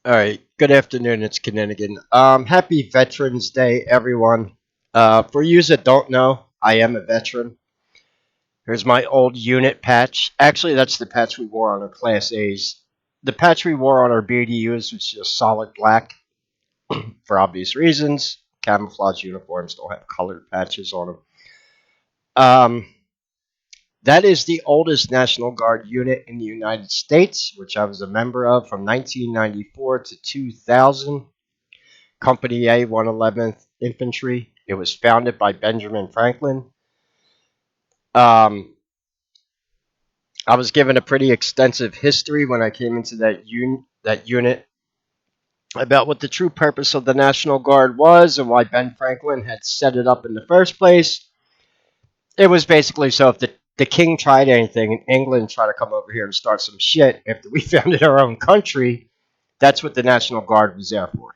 All right. Good afternoon. It's Kinninigan. Happy Veterans Day, everyone. For you that don't know, I am a veteran. Here's my old unit patch. Actually, that's the patch we wore on our Class A's. The patch we wore on our BDUs was just solid black for obvious reasons. Camouflage uniforms don't have colored patches on them. That is the oldest National Guard unit in the United States, which I was a member of from 1994 to 2000. Company A, 111th Infantry. It was founded by Benjamin Franklin. Um, I was given a pretty extensive history when I came into that unit about what the true purpose of the National Guard was and why Ben Franklin had set it up in the first place. It was basically so if the king tried anything and England tried to come over here and start some shit after we founded our own country, that's what the National Guard was there for.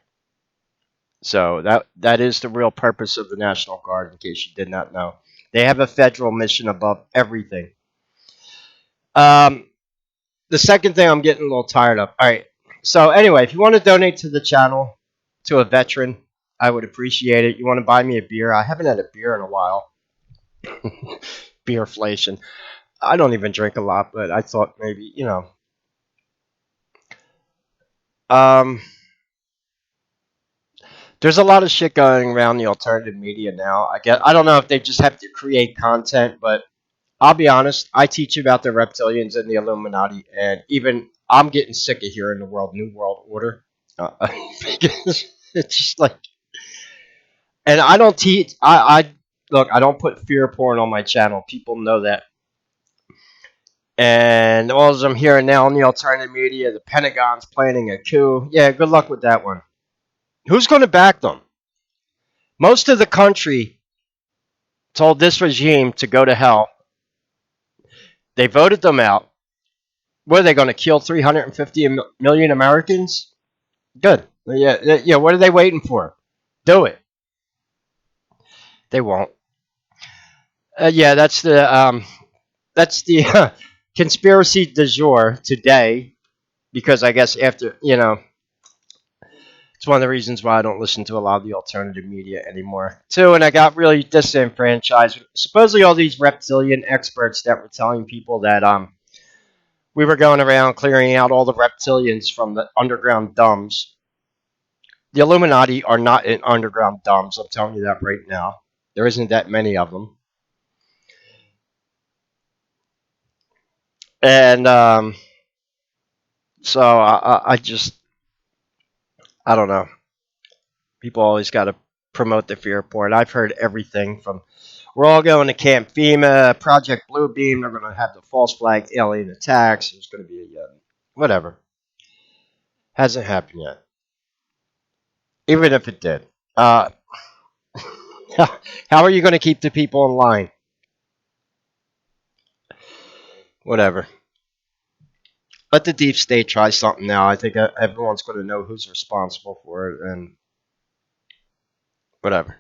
So that is the real purpose of the National Guard, in case you did not know. They have a federal mission above everything. Um, the second thing I'm getting a little tired of. All right. So anyway, if you want to donate to the channel, to a veteran, I would appreciate it. You want to buy me a beer? I haven't had a beer in a while. Beerflation. I don't even drink a lot, but I thought maybe, Um, there's a lot of shit going around the alternative media now. I don't know if they just have to create content, but I'll be honest. I teach about the reptilians and the Illuminati, and even I'm getting sick of hearing the New World Order. Because it's just like, and I don't teach. I look. I don't put fear porn on my channel. People know that. And all I'm hearing now on the alternative media, the Pentagon's planning a coup. Yeah, good luck with that one. Who's going to back them? Most of the country told this regime to go to hell. They voted them out. What are they going to kill 350 million Americans? Good. Yeah. What are they waiting for? Do it. They won't. Yeah, that's the conspiracy du jour today. Because I guess after it's one of the reasons why I don't listen to a lot of the alternative media anymore. Too, and I got really disenfranchised. Supposedly, all these reptilian experts that were telling people that we were going around clearing out all the reptilians from the underground dumbs. The Illuminati are not in underground dumbs. I'm telling you that right now. There isn't that many of them. And so I just, I don't know. People always got to promote the fear porn. I've heard everything from we're all going to Camp FEMA, Project Bluebeam. They're going to have the false flag alien attacks. There's going to be whatever. Hasn't happened yet. Even if it did. How are you going to keep the people in line? Whatever. Let the deep state try something now. I think everyone's going to know who's responsible for it and whatever.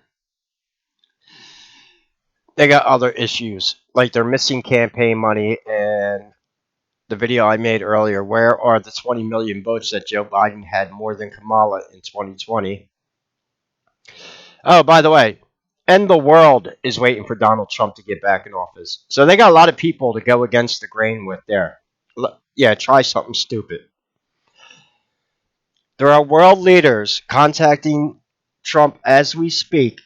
They got other issues. Like they're missing campaign money and the video I made earlier. Where are the 20 million votes that Joe Biden had more than Kamala in 2020? Oh, by the way, and the world is waiting for Donald Trump to get back in office. So they got a lot of people to go against the grain with there. Yeah, try something stupid. There are world leaders contacting Trump as we speak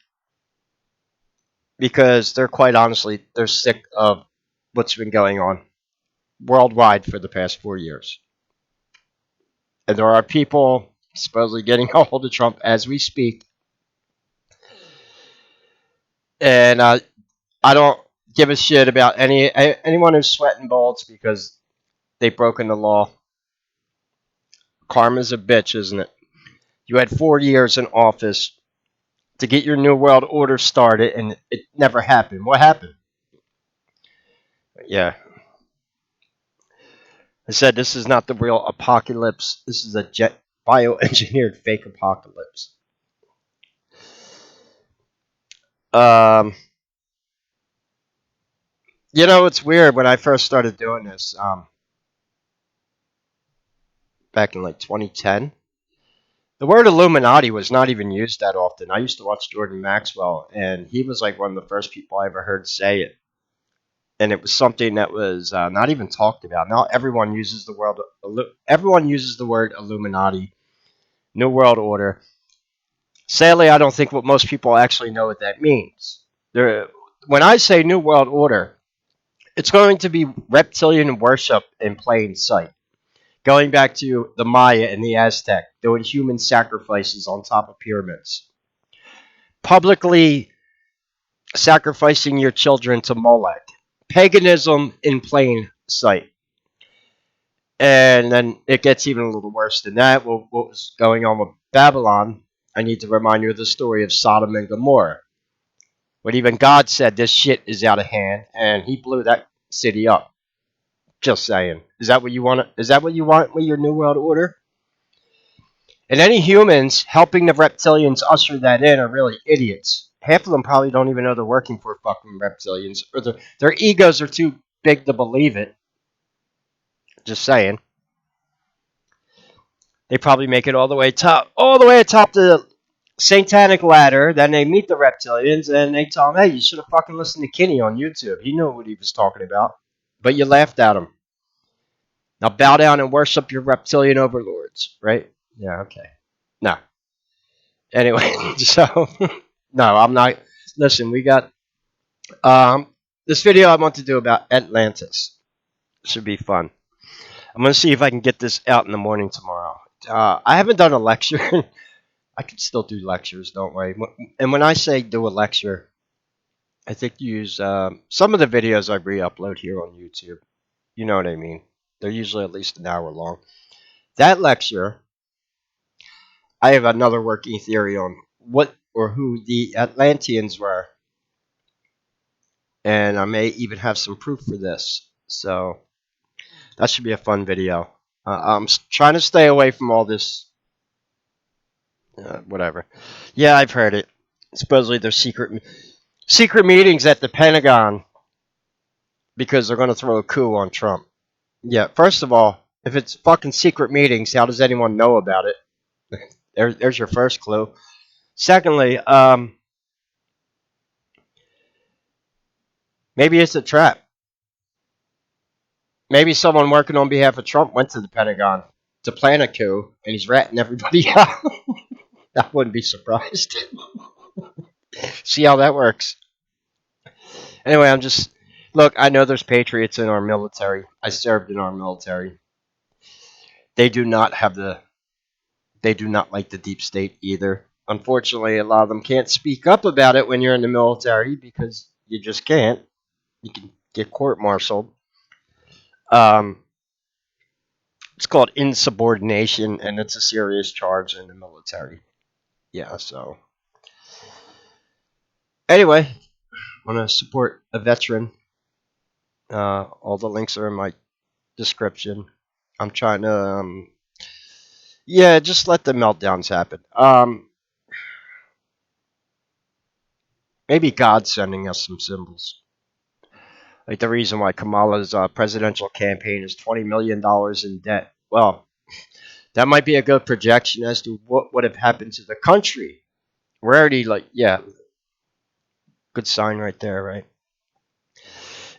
because they're quite honestly, they're sick of what's been going on worldwide for the past 4 years. And there are people supposedly getting a hold of Trump as we speak. And I don't give a shit about anyone who's sweating bullets because they've broken the law. Karma's a bitch, isn't it? You had 4 years in office to get your New World Order started, and it never happened. What happened? Yeah. I said this is not the real apocalypse. This is a bioengineered fake apocalypse. Um, it's weird when I first started doing this back in like 2010. The word Illuminati was not even used that often. I used to watch Jordan Maxwell, and he was like one of the first people I ever heard say it. And it was something that was not even talked about. Now everyone uses the word Illuminati, New World Order. Sadly, I don't think what most people actually know what that means. There, when I say New World Order, it's going to be reptilian worship in plain sight. Going back to the Maya and the Aztec, doing human sacrifices on top of pyramids. Publicly sacrificing your children to Molech. Paganism in plain sight. And then it gets even a little worse than that. What was going on with Babylon? I need to remind you of the story of Sodom and Gomorrah. But even God said this shit is out of hand, and He blew that city up. Just saying. Is that what you want? Is that what you want with your New World Order? And any humans helping the reptilians usher that in are really idiots. Half of them probably don't even know they're working for fucking reptilians, or their egos are too big to believe it. Just saying. They probably make it all the way atop the satanic ladder. Then they meet the reptilians and they tell them, "Hey, you should have fucking listened to Kinney on YouTube. He knew what he was talking about, but you laughed at him. Now bow down and worship your reptilian overlords." Right? Yeah. Okay. No. Anyway, so no, I'm not. Listen, we got this video I want to do about Atlantis. Should be fun. I'm gonna see if I can get this out in the morning tomorrow. I haven't done a lecture. I can still do lectures, don't worry. And when I say do a lecture, I think you use some of the videos I re-upload here on YouTube. You know what I mean? They're usually at least an hour long. That lecture, I have another working theory on what or who the Atlanteans were, and I may even have some proof for this. So that should be a fun video. I'm trying to stay away from all this, whatever. Yeah, I've heard it. Supposedly there's secret meetings at the Pentagon because they're going to throw a coup on Trump. Yeah, first of all, if it's fucking secret meetings, how does anyone know about it? There's your first clue. Secondly, maybe it's a trap. Maybe someone working on behalf of Trump went to the Pentagon to plan a coup, and he's ratting everybody out. I wouldn't be surprised. See how that works. Anyway, look. I know there's patriots in our military. I served in our military. They do not have the They do not like the deep state either. Unfortunately, a lot of them can't speak up about it when you're in the military because you just can't. You can get court-martialed. Um, it's called insubordination, and it's a serious charge in the military. Yeah, so. Anyway, I want to support a veteran. All the links are in my description. I'm trying to, yeah, just let the meltdowns happen. Maybe God's sending us some symbols. Like the reason why Kamala's presidential campaign is $20 million in debt. Well, that might be a good projection as to what would have happened to the country. We're already yeah, good sign right there, right?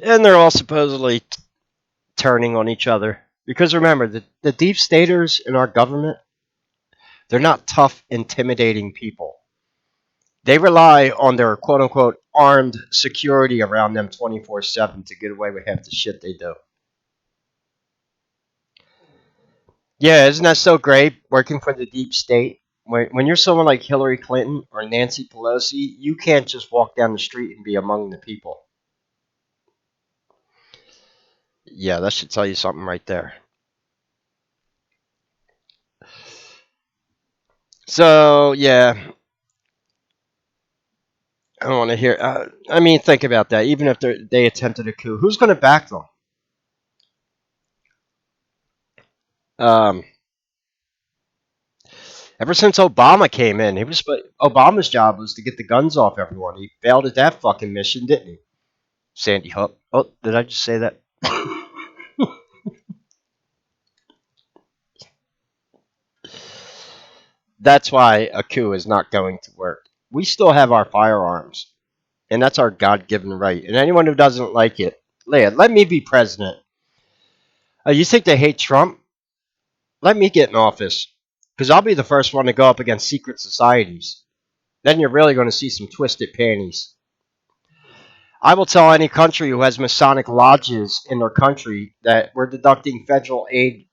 And they're all supposedly turning on each other. Because remember, the deep staters in our government, they're not tough, intimidating people. They rely on their quote unquote armed security around them 24/7 to get away with half the shit they do. Yeah, isn't that so great working for the deep state? When you're someone like Hillary Clinton or Nancy Pelosi, you can't just walk down the street and be among the people. Yeah, that should tell you something right there. So, yeah, I don't want to hear. I mean, think about that. Even if they attempted a coup, who's going to back them? Um, Ever since Obama came in, Obama's job was to get the guns off everyone. He failed at that fucking mission, didn't he? Sandy Hook. Oh, did I just say that? That's why a coup is not going to work. We still have our firearms, and that's our God-given right. And anyone who doesn't like it, let me be president. You think they hate Trump? Let me get in office, because I'll be the first one to go up against secret societies. Then you're really going to see some twisted panties. I will tell any country who has Masonic lodges in their country that we're deducting federal aid.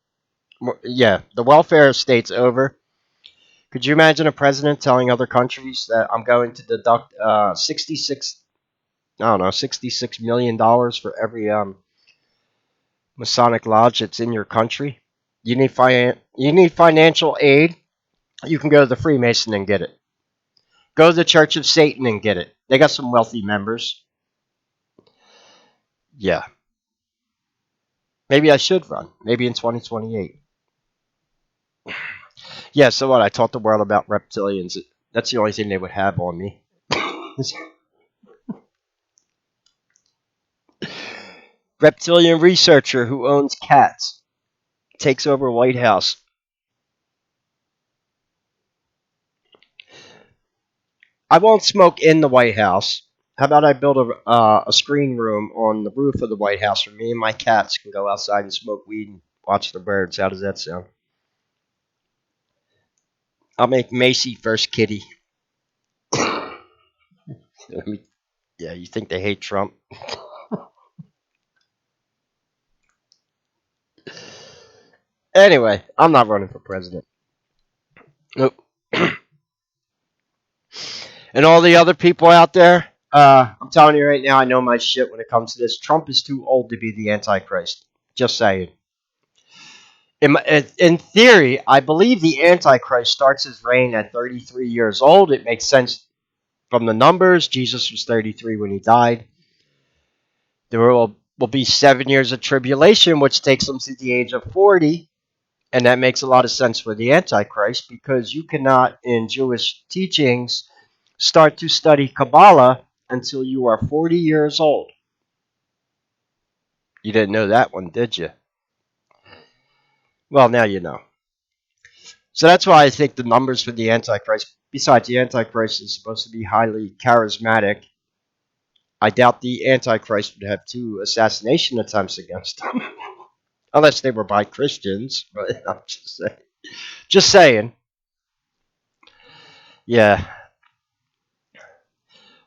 Yeah, the welfare state's over. Could you imagine a president telling other countries that I'm going to deduct 66 million dollars for every Masonic lodge that's in your country? You need financial aid. You can go to the Freemason and get it. Go to the Church of Satan and get it. They got some wealthy members. Yeah, maybe I should run. Maybe in 2028. Yeah. So what? I taught the world about reptilians. That's the only thing they would have on me. Reptilian researcher who owns cats takes over White House. I won't smoke in the White House. How about I build a screen room on the roof of the White House where me and my cats can go outside and smoke weed and watch the birds? How does that sound? I'll make Macy first kitty. Yeah, you think they hate Trump? Anyway, I'm not running for president. Nope. And all the other people out there, I'm telling you right now, I know my shit when it comes to this. Trump is too old to be the Antichrist. Just saying. In theory, I believe the Antichrist starts his reign at 33 years old. It makes sense from the numbers. Jesus was 33 when he died. There will be 7 years of tribulation, which takes him to the age of 40. And that makes a lot of sense for the Antichrist because you cannot, in Jewish teachings, start to study Kabbalah until you are 40 years old. You didn't know that one, did you? Well, now you know. So that's why I think the numbers for the Antichrist, besides the Antichrist is supposed to be highly charismatic, I doubt the Antichrist would have 2 assassination attempts against him. Unless they were by Christians. But I'm just saying. Just saying. Yeah.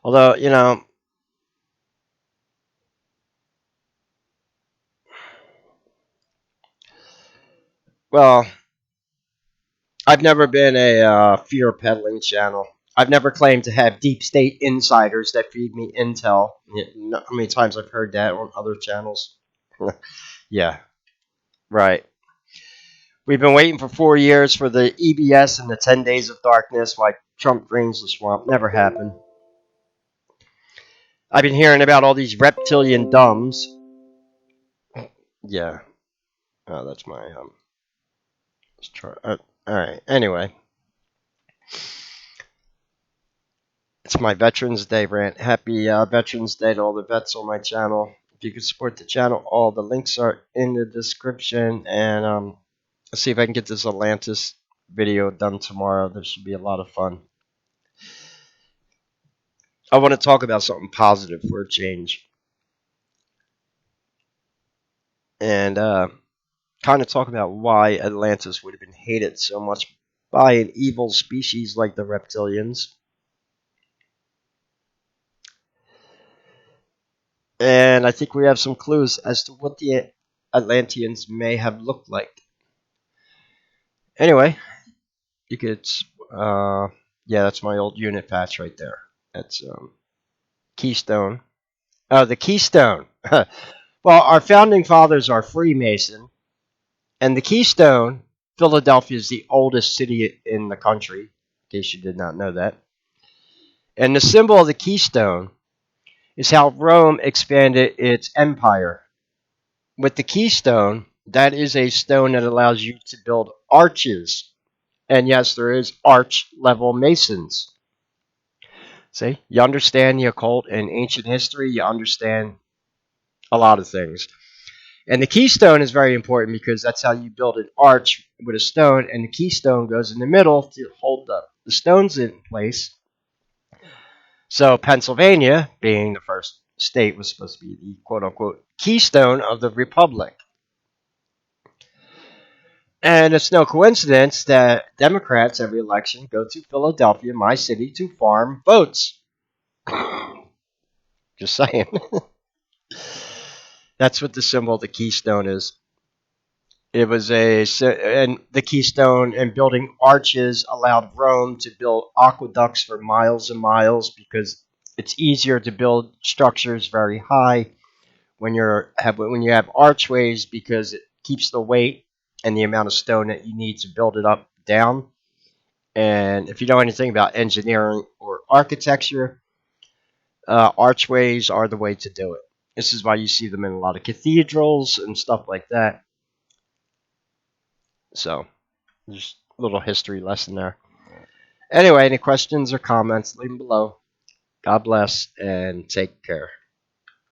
Although, well, I've never been a fear peddling channel. I've never claimed to have deep state insiders that feed me intel. How many times I've heard that on other channels? Yeah, right. We've been waiting for 4 years for the EBS and the 10 Days of Darkness while Trump drains the swamp. Never happened. I've been hearing about all these reptilian dumbs. Yeah. Oh, that's my chart. All right. Anyway, it's my Veterans Day rant. Happy Veterans Day to all the vets on my channel. If you could support the channel, all the links are in the description. And let's see if I can get this Atlantis video done tomorrow. This should be a lot of fun. I want to talk about something positive for a change. And kind of talk about why Atlantis would have been hated so much by an evil species like the reptilians. And I think we have some clues as to what the Atlanteans may have looked like. Anyway, you could, yeah, that's my old unit patch right there. That's Keystone. Oh, the Keystone. Well, our founding fathers are Freemason, and the Keystone, Philadelphia is the oldest city in the country, in case you did not know that. And the symbol of the Keystone is how Rome expanded its empire. With the Keystone, that is a stone that allows you to build arches. And yes, there is arch level masons. See, you understand the occult and ancient history, you understand a lot of things. And the keystone is very important because that's how you build an arch with a stone, and the keystone goes in the middle to hold the stones in place. So Pennsylvania, being the first state, was supposed to be the quote unquote keystone of the republic. And it's no coincidence that Democrats every election go to Philadelphia, my city, to farm votes. Just saying. That's what the symbol of the keystone is. It was and the keystone and building arches allowed Rome to build aqueducts for miles and miles because it's easier to build structures very high when you have archways because it keeps the weight and the amount of stone that you need to build it up down. And if you know anything about engineering or architecture, archways are the way to do it. This is why you see them in a lot of cathedrals and stuff like that. So, just a little history lesson there. Anyway, any questions or comments, leave them below. God bless and take care.